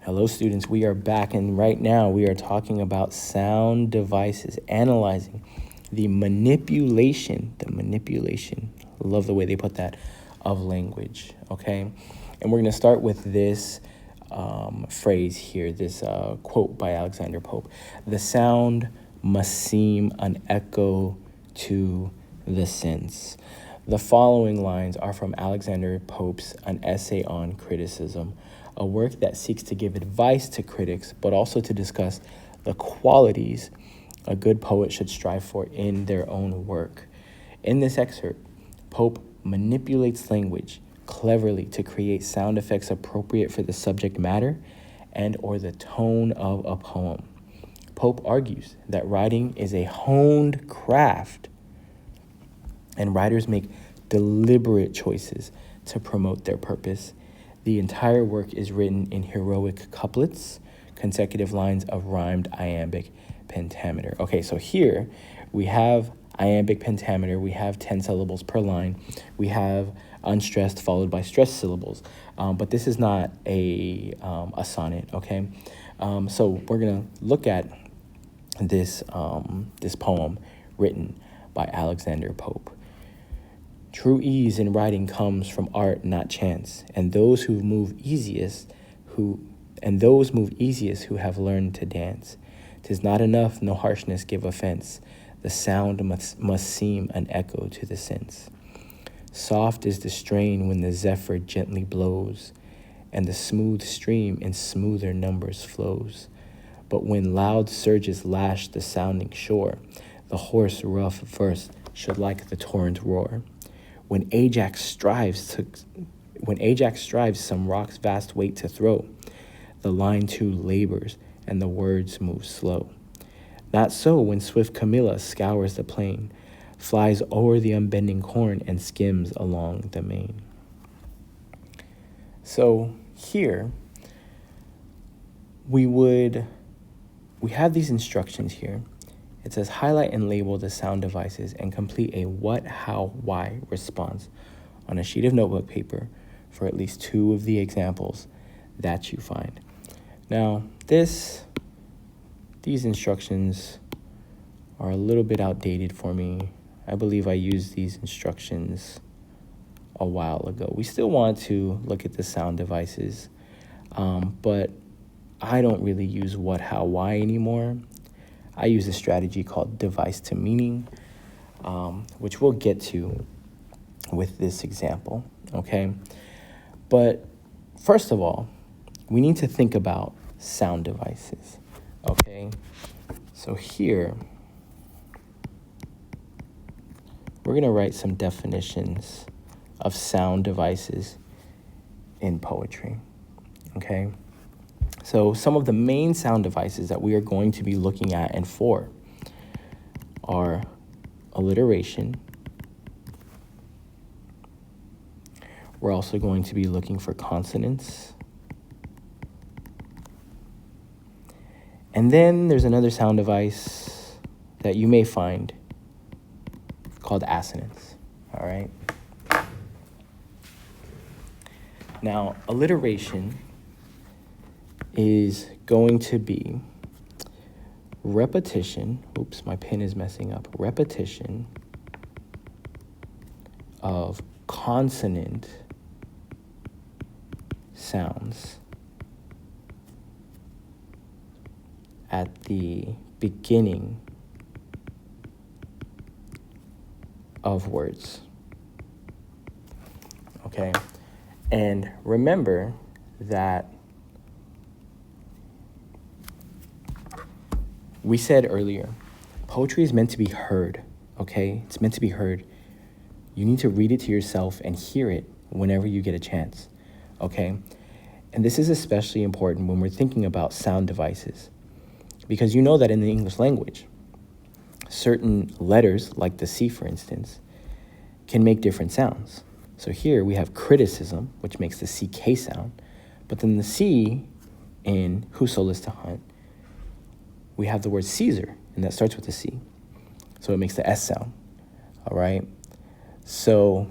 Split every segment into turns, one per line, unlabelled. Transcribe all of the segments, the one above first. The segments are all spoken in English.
Hello, students. We are back, and right now we are talking about sound devices, analyzing the manipulation, love the way they put that, of language, okay? And we're going to start with this phrase here, this quote by Alexander Pope. The sound must seem an echo to the sense. The following lines are from Alexander Pope's An Essay on Criticism, a work that seeks to give advice to critics, but also to discuss the qualities a good poet should strive for in their own work. In this excerpt, Pope manipulates language cleverly to create sound effects appropriate for the subject matter and or the tone of a poem. Pope argues that writing is a honed craft, and writers make deliberate choices to promote their purpose. The entire work is written in heroic couplets, consecutive lines of rhymed iambic pentameter. Okay, so here we have iambic pentameter, we have 10 syllables per line, we have unstressed followed by stressed syllables, but this is not a sonnet, okay? So we're gonna look at this poem written by Alexander Pope. True ease in writing comes from art, not chance, and those move easiest who have learned to dance. 'Tis not enough, no harshness give offense. The sound must seem an echo to the sense. Soft is the strain when the zephyr gently blows, and the smooth stream in smoother numbers flows. But when loud surges lash the sounding shore, the hoarse, rough verse should like the torrent roar. When Ajax strives some rock's vast weight to throw, the line too labors and the words move slow. Not so when swift Camilla scours the plain, flies o'er the unbending corn and skims along the main. So here we have these instructions here. It says highlight and label the sound devices and complete a what, how, why response on a sheet of notebook paper for at least 2 of the examples that you find. Now, these instructions are a little bit outdated for me. I believe I used these instructions a while ago. We still want to look at the sound devices, but I don't really use what, how, why anymore. I use a strategy called device to meaning, which we'll get to with this example, okay? But first of all, we need to think about sound devices, okay? So here, we're gonna write some definitions of sound devices in poetry, okay? So some of the main sound devices that we are going to be looking at and for are alliteration. We're also going to be looking for consonants. And then there's another sound device that you may find called assonance, all right? Now, alliteration is going to be repetition. Oops, my pen is messing up. Repetition of consonant sounds at the beginning of words. Okay? And remember that we said earlier, poetry is meant to be heard, okay? It's meant to be heard. You need to read it to yourself and hear it whenever you get a chance, okay? And this is especially important when we're thinking about sound devices, because you know that in the English language, certain letters, like the C, for instance, can make different sounds. So here we have criticism, which makes the CK sound, but then the C in Who So Lives to Hunt, we have the word Caesar, and that starts with a C. So it makes the S sound, all right? So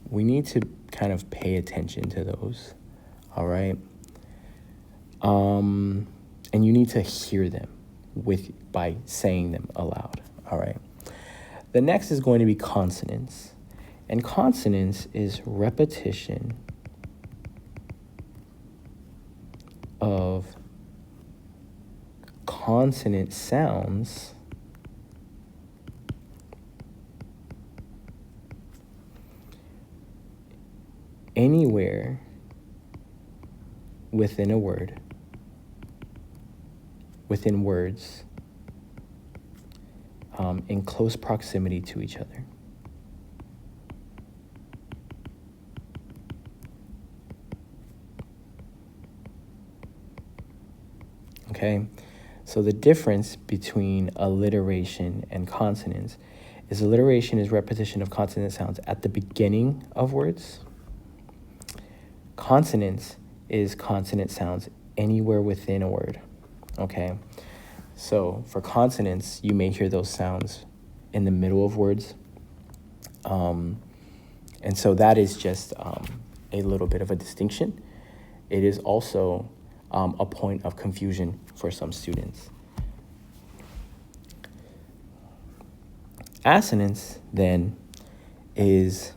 we need to kind of pay attention to those, all right? And you need to hear them by saying them aloud. All right. The next is going to be consonants. And consonants is repetition of consonant sounds anywhere within a word, within words, in close proximity to each other. Okay, so the difference between alliteration and consonants is alliteration is repetition of consonant sounds at the beginning of words. Consonants is consonant sounds anywhere within a word. Okay, so for consonants, you may hear those sounds in the middle of words. And so that is just a little bit of a distinction. It is also a point of confusion for some students. Assonance, then, is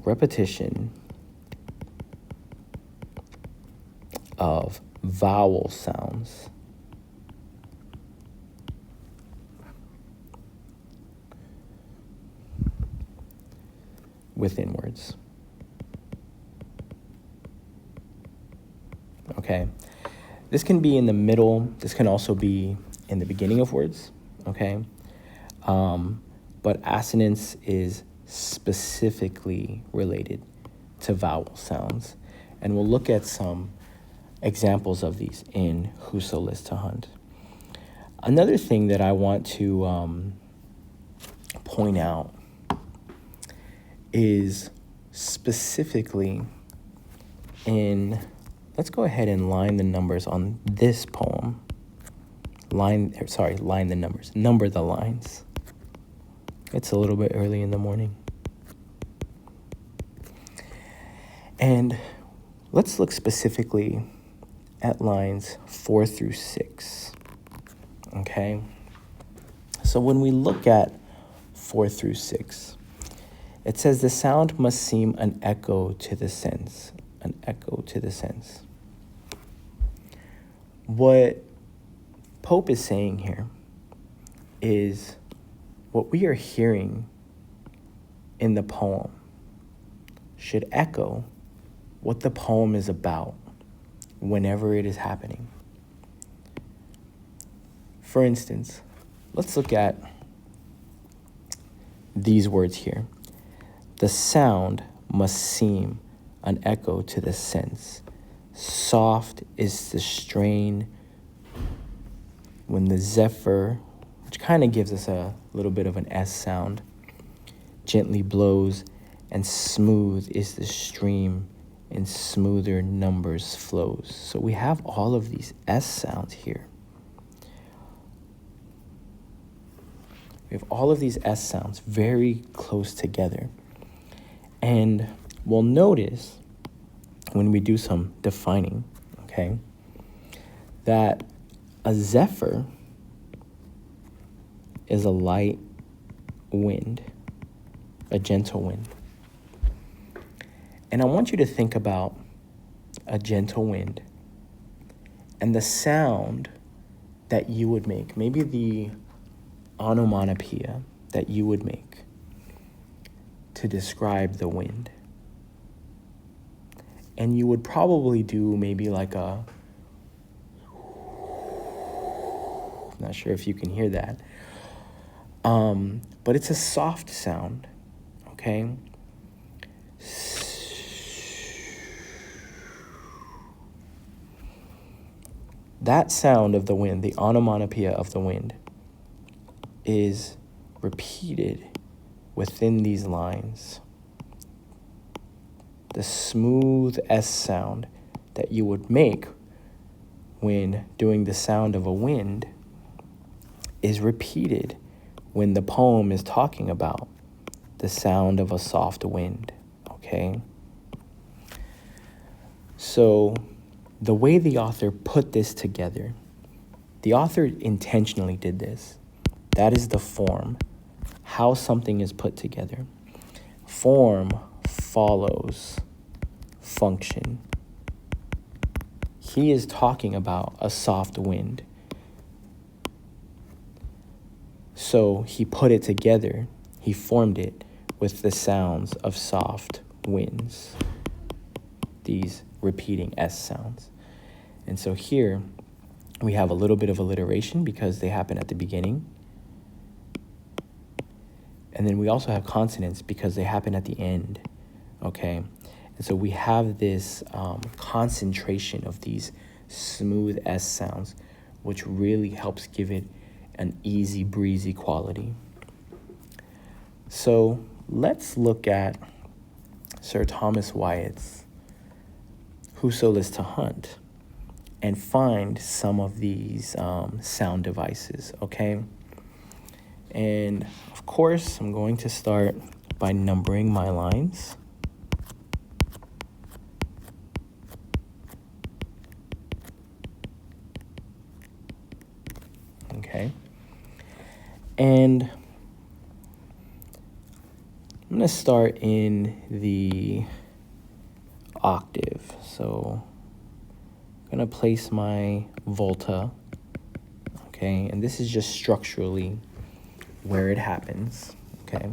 repetition of vowel sounds within words. Okay, this can be in the middle. This can also be in the beginning of words. Okay, but assonance is specifically related to vowel sounds, and we'll look at some examples of these in Whoso Lists to Hunt. Another thing that I want to point out is specifically in, let's go ahead and line the numbers on this poem. Line the numbers, number the lines. It's a little bit early in the morning. And let's look specifically at lines 4 through 6. Okay? So when we look at 4 through 6, it says the sound must seem an echo to the sense. An echo to the sense. What Pope is saying here is what we are hearing in the poem should echo what the poem is about whenever it is happening. For instance, let's look at these words here. The sound must seem an echo to the sense. Soft is the strain when the zephyr, which kind of gives us a little bit of an S sound, gently blows, and smooth is the stream in smoother numbers flows. So we have all of these S sounds here. We have all of these S sounds very close together. And we'll notice when we do some defining, okay, that a zephyr is a light wind, a gentle wind. And I want you to think about a gentle wind and the sound that you would make, maybe the onomatopoeia that you would make to describe the wind. And you would probably do maybe like a, I'm not sure if you can hear that, but it's a soft sound, okay? That sound of the wind, the onomatopoeia of the wind, is repeated within these lines. The smooth S sound that you would make when doing the sound of a wind is repeated when the poem is talking about the sound of a soft wind, okay? So the way the author put this together, the author intentionally did this. That is the form, how something is put together. Form follows function. He is talking about a soft wind. So he put it together, he formed it with the sounds of soft winds, these repeating S sounds. And so here we have a little bit of alliteration because they happen at the beginning. And then we also have consonants because they happen at the end, okay? And so we have this concentration of these smooth S sounds, which really helps give it an easy breezy quality. So let's look at Sir Thomas Wyatt's Whoso Lists to Hunt and find some of these sound devices, okay? And of course, I'm going to start by numbering my lines. Okay. And I'm going to start in the octave. So I'm going to place my volta, okay? And this is just structurally where it happens, okay?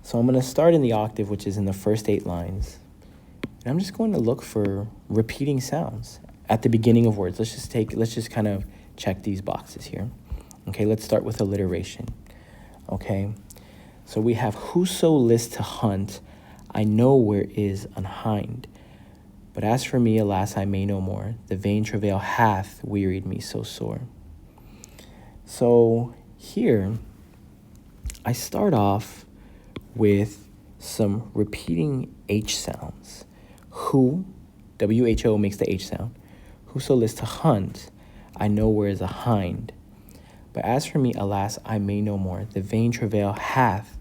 So I'm going to start in the octave, which is in the first 8 lines. And I'm just going to look for repeating sounds at the beginning of words. Let's just kind of check these boxes here. Okay, let's start with alliteration. Okay, so we have whoso lists to hunt, I know where is an hind. But as for me, alas, I may no more. The vain travail hath wearied me so sore. So here, I start off with some repeating H sounds. Who, W-H-O makes the H sound. Whoso lists to hunt, I know where is a hind. But as for me, alas, I may no more. The vain travail hath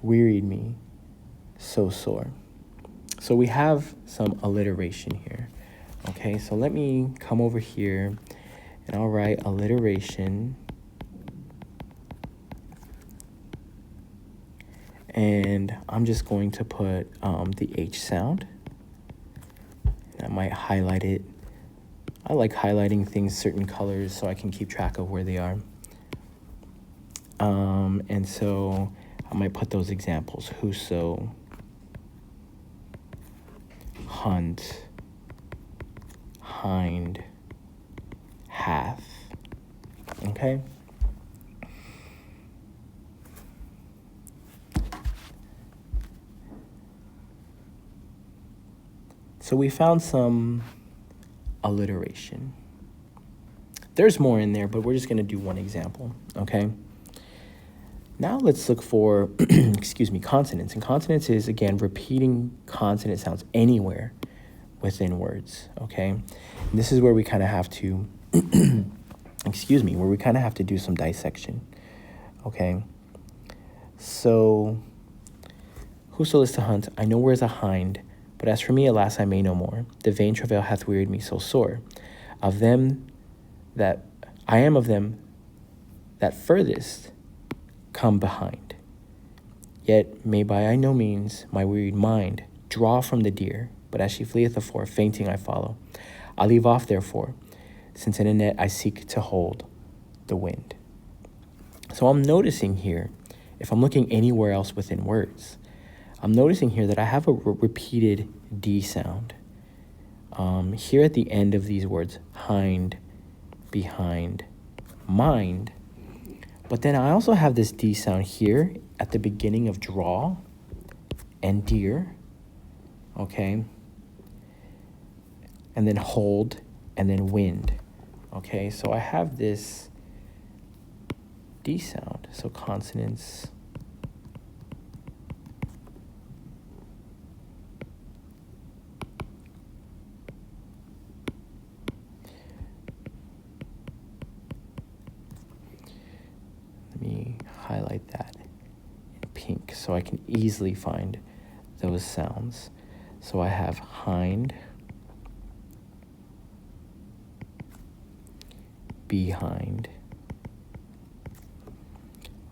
wearied me so sore. So we have some alliteration here. Okay, so let me come over here and I'll write alliteration. And I'm just going to put the H sound. I might highlight it. I like highlighting things certain colors so I can keep track of where they are. And so I might put those examples. Whoso, hunt, hind, hath. Okay? So we found some alliteration. There's more in there, but we're just going to do one example, okay? Now let's look for, consonants. And consonants is, again, repeating consonant sounds anywhere within words, okay? And this is where we kind of have to, where we kind of have to do some dissection, okay? So, whoso lists to hunt, I know where is a hind, but as for me, alas, I may no more. The vain travail hath wearied me so sore. I am of them that furthest come behind. Yet may by no means my wearied mind draw from the deer, but as she fleeth afore, fainting I follow. I leave off therefore, since in a net I seek to hold the wind. So I'm noticing here, if I'm looking anywhere else within words, I'm noticing here that I have a repeated D sound. Here at the end of these words, hind, behind, mind. But then I also have this D sound here at the beginning of draw and deer, okay? And then hold and then wind, okay? So I have this D sound, so consonants. Highlight that in pink so I can easily find those sounds. So I have hind, behind,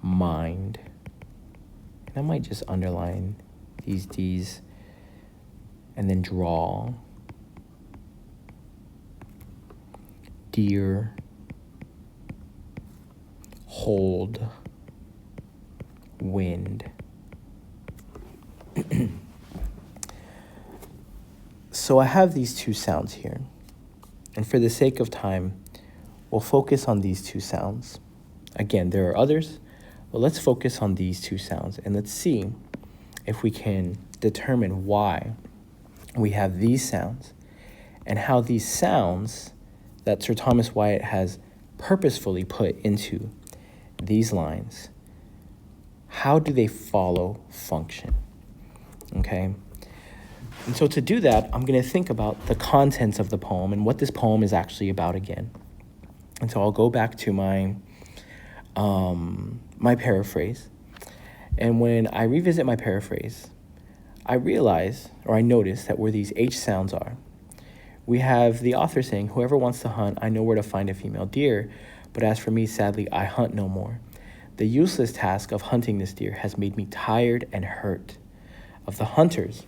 mind. And I might just underline these D's and then draw, dear, hold, wind. So I have these two sounds here. And for the sake of time, we'll focus on these two sounds. Again, there are others, but let's focus on these two sounds and let's see if we can determine why we have these sounds and how these sounds that Sir Thomas Wyatt has purposefully put into these lines, how do they follow function? Okay? And so to do that, I'm going to think about the contents of the poem and what this poem is actually about again. And so I'll go back to my my paraphrase. And when I revisit my paraphrase, I realize, or I notice, that where these H sounds are, we have the author saying, whoever wants to hunt, I know where to find a female deer, but as for me, sadly, I hunt no more. The useless task of hunting this deer has made me tired and hurt. Of the hunters,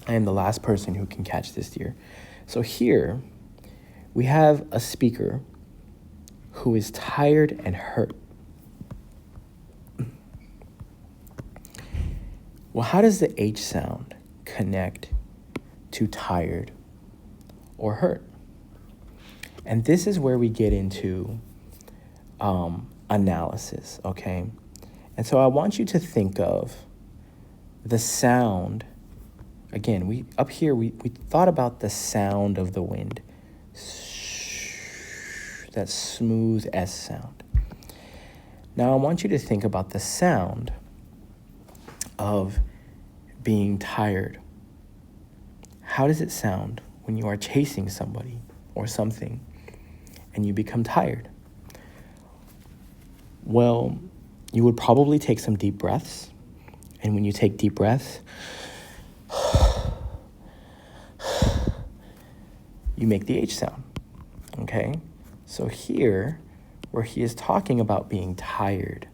I am the last person who can catch this deer. So here, we have a speaker who is tired and hurt. Well, how does the H sound connect to tired or hurt? And this is where we get into analysis, okay? And so I want you to think of the sound. Again, we thought about the sound of the wind, that smooth S sound. Now I want you to think about the sound of being tired. How does it sound when you are chasing somebody or something and you become tired? Well, you would probably take some deep breaths. And when you take deep breaths, you make the H sound, okay? So here, where he is talking about being tired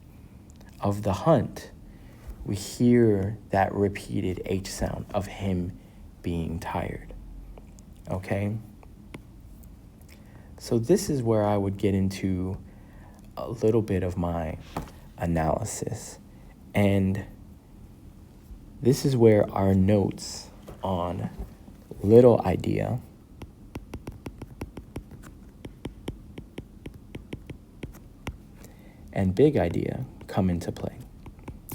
of the hunt, we hear that repeated H sound of him being tired, okay? So this is where I would get into a little bit of my analysis. And this is where our notes on little idea and big idea come into play.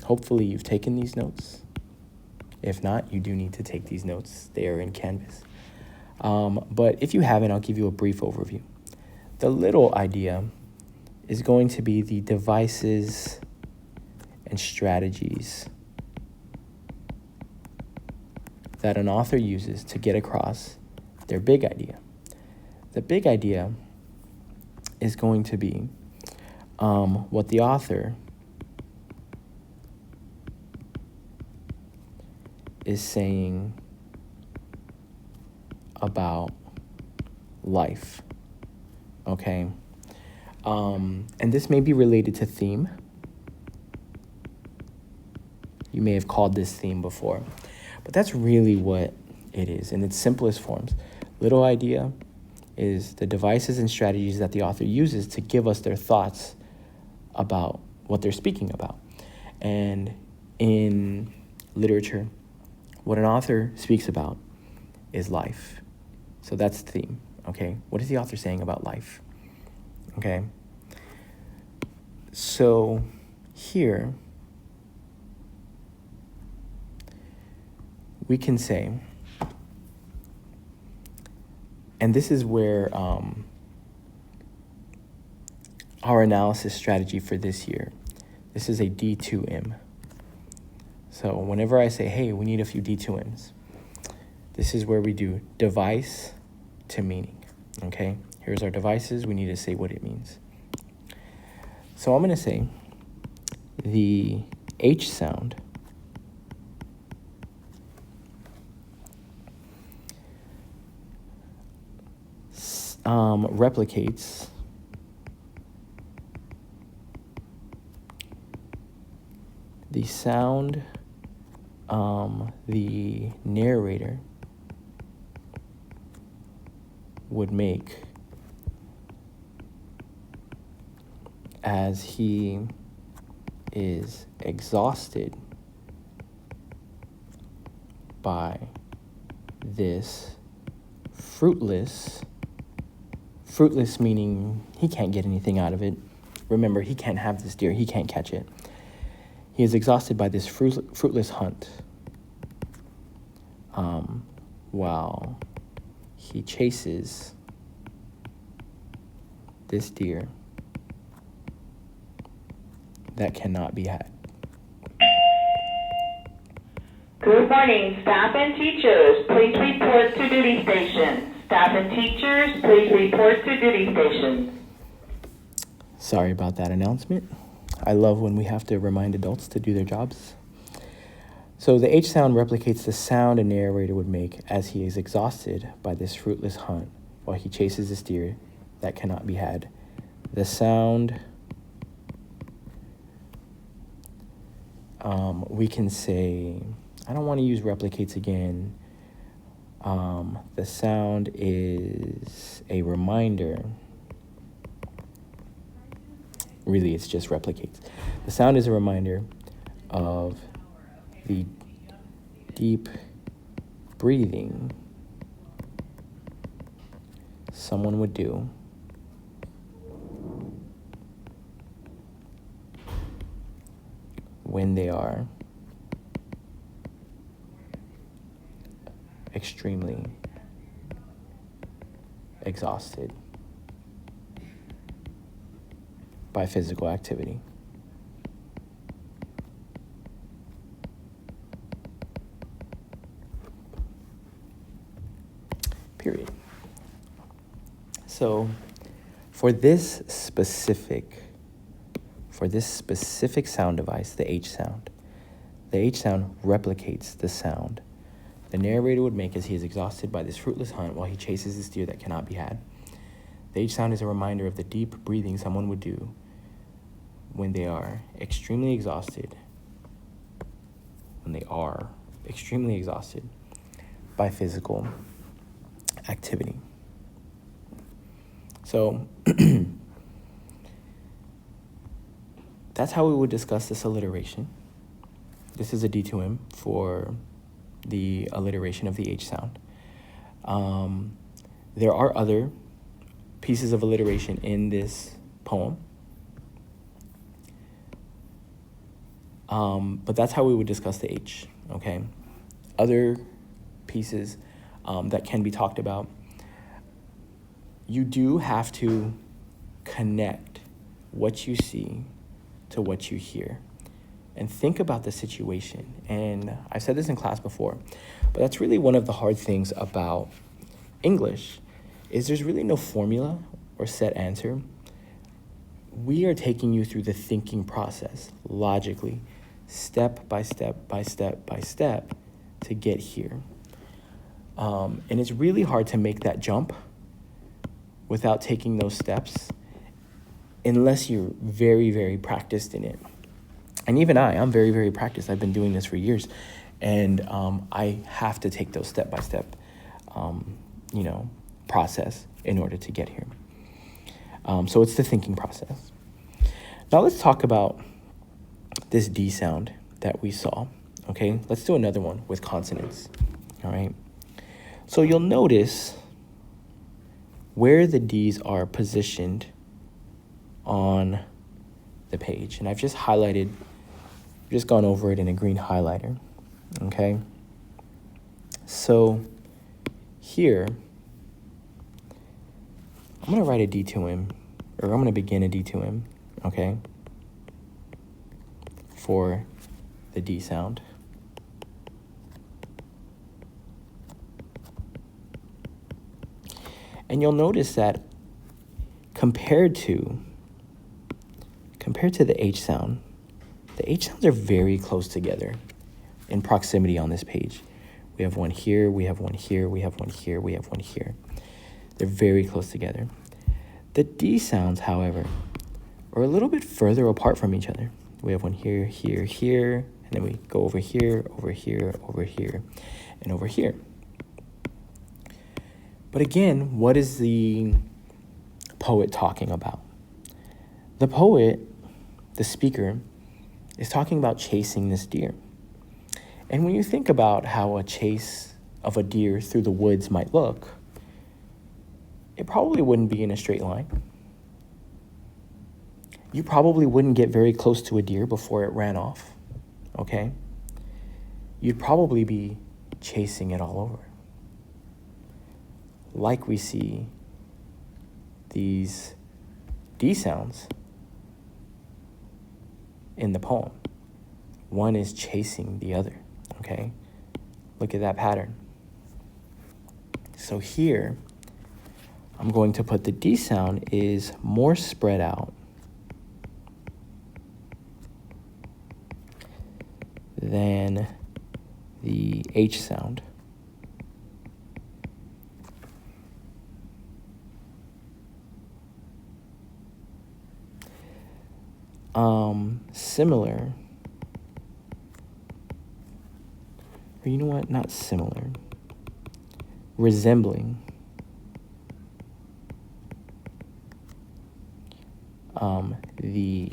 Hopefully you've taken these notes. If not, you do need to take these notes. They are in Canvas. But if you haven't, I'll give you a brief overview. The little idea is going to be the devices and strategies that an author uses to get across their big idea. The big idea is going to be what the author is saying about life, okay? And this may be related to theme. You may have called this theme before, but that's really what it is in its simplest forms. Little idea is the devices and strategies that the author uses to give us their thoughts about what they're speaking about. And in literature, what an author speaks about is life. So that's the theme, okay? What is the author saying about life, okay? So here, we can say, and this is where our analysis strategy for this year, this is a D2M. So whenever I say, hey, we need a few D2Ms, this is where we do device to meaning, okay? Here's our devices. We need to say what it means. So I'm going to say the H sound replicates sound the narrator would make as he is exhausted by this fruitless meaning he can't get anything out of it. Remember, he can't have this deer, he can't catch it. He is exhausted by this fruitless hunt while he chases this deer that cannot be had.
Good morning, staff and teachers. Please report to duty stations. Staff and teachers, please report to duty stations.
Sorry about that announcement. I love when we have to remind adults to do their jobs. So the H sound replicates the sound a narrator would make as he is exhausted by this fruitless hunt while he chases this deer that cannot be had. The sound, we can say, I don't want to use replicates again. The sound is a reminder. Really, it's just replicates. The sound is a reminder of the deep breathing someone would do when they are extremely exhausted by physical activity. Period. So for this specific sound device, the H sound replicates the sound the narrator would make as he is exhausted by this fruitless hunt while he chases this deer that cannot be had. The H sound is a reminder of the deep breathing someone would do when they are extremely exhausted by physical activity. So that's how we would discuss this alliteration. This is a D2M for the alliteration of the H sound. There are other pieces of alliteration in this poem. But that's how we would discuss the H, okay? Other pieces that can be talked about. You do have to connect what you see to what you hear and think about the situation. And I've said this in class before, but that's really one of the hard things about English is there's really no formula or set answer. We are taking you through the thinking process logically, step by step by step by step to get here. And it's really hard to make that jump without taking those steps unless you're very, very practiced in it. And even I'm very, very practiced. I've been doing this for years. And I have to take those step-by-step, process in order to get here. So it's the thinking process. Now let's talk about this D sound that we saw, okay? Let's do another one with consonants, all right? So you'll notice where the D's are positioned on the page. And I've just gone over it in a green highlighter, okay? So here, I'm gonna write a D2M, or I'm gonna begin a D2M, okay? For the D sound. And you'll notice that compared to the H sound, the H sounds are very close together in proximity on this page. We have one here, we have one here, we have one here, we have one here. They're very close together. The D sounds, however, are a little bit further apart from each other. We have one here, here, here, And then we go over here, over here, over here, and over here. But again, what is the poet talking about? The poet, the speaker, is talking about chasing this deer. And when you think about how a chase of a deer through the woods might look, it probably wouldn't be in a straight line. You probably wouldn't get very close to a deer before it ran off, okay? You'd probably be chasing it all over. Like we see these D sounds in the poem. One is chasing the other, okay? Look at that pattern. So here, I'm going to put the D sound is more spread out than the H sound. Similar, or you know what, not similar, resembling the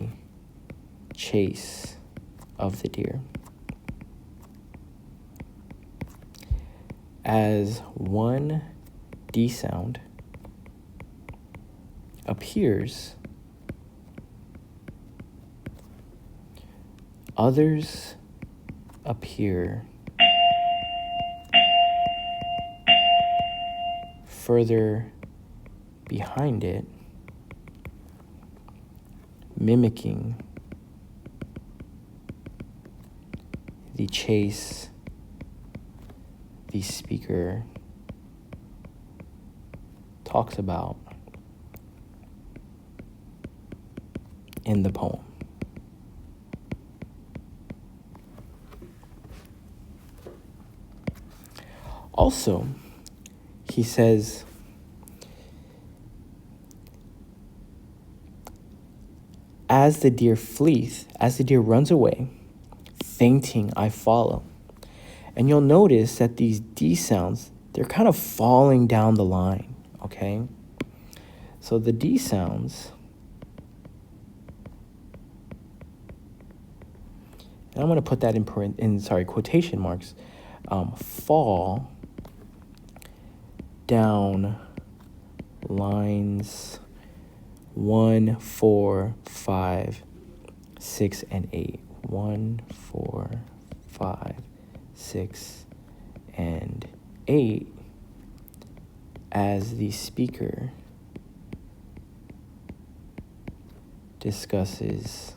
chase of the deer. As one D sound appears, others appear further behind it, mimicking the chase the speaker talks about in the poem. Also, he says, as the deer fleeth, as the deer runs away, fainting I follow. And you'll notice that these D sounds, they're kind of falling down the line, okay? So the D sounds, and I'm going to put that in quotation marks, fall down lines 1, 4, 5, 6, and 8. 1, 4, 5, 6, and 8 as the speaker discusses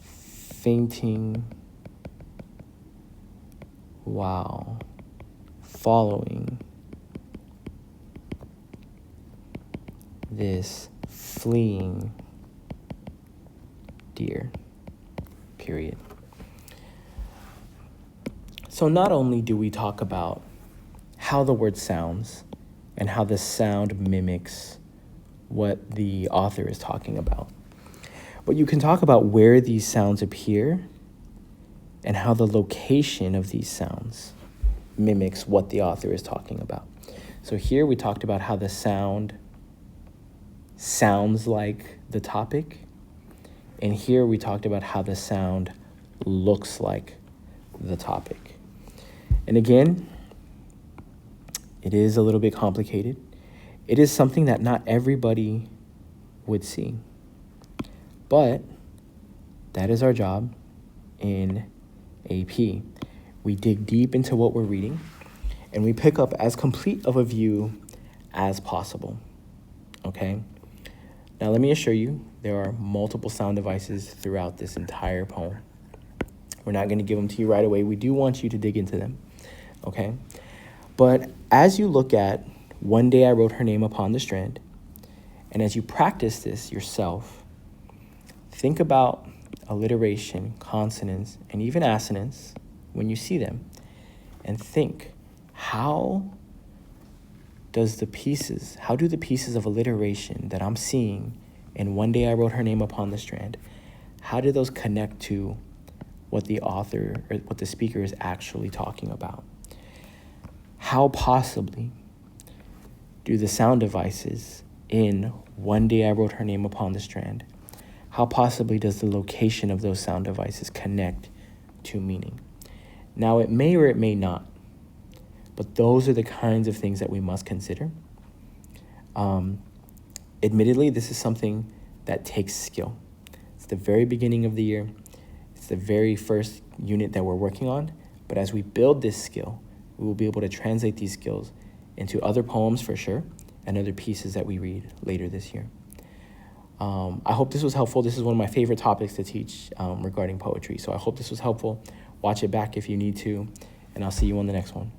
fainting while following this fleeing deer, period. So not only do we talk about how the word sounds and how the sound mimics what the author is talking about, but you can talk about where these sounds appear and how the location of these sounds mimics what the author is talking about. So here we talked about how the sound sounds like the topic, and here we talked about how the sound looks like the topic. And again, it is a little bit complicated. It is something that not everybody would see. But that is our job in AP. We dig deep into what we're reading, and we pick up as complete of a view as possible, okay? Now let me assure you, there are multiple sound devices throughout this entire poem. We're not going to give them to you right away. We do want you to dig into them, okay? But as you look at One Day I Wrote Her Name Upon the Strand, and as you practice this yourself, think about alliteration, consonants, and even assonance when you see them, and think, how do the pieces of alliteration that I'm seeing in One Day I Wrote Her Name Upon the Strand, how do those connect to what the author or what the speaker is actually talking about? How possibly do the sound devices in One Day I Wrote Her Name Upon the Strand, how possibly does the location of those sound devices connect to meaning? Now, it may or it may not, but those are the kinds of things that we must consider. Admittedly, this is something that takes skill. It's the very beginning of the year. It's the very first unit that we're working on. But as we build this skill, we will be able to translate these skills into other poems for sure, and other pieces that we read later this year. I hope this was helpful. This is one of my favorite topics to teach regarding poetry. So I hope this was helpful. Watch it back if you need to, and I'll see you on the next one.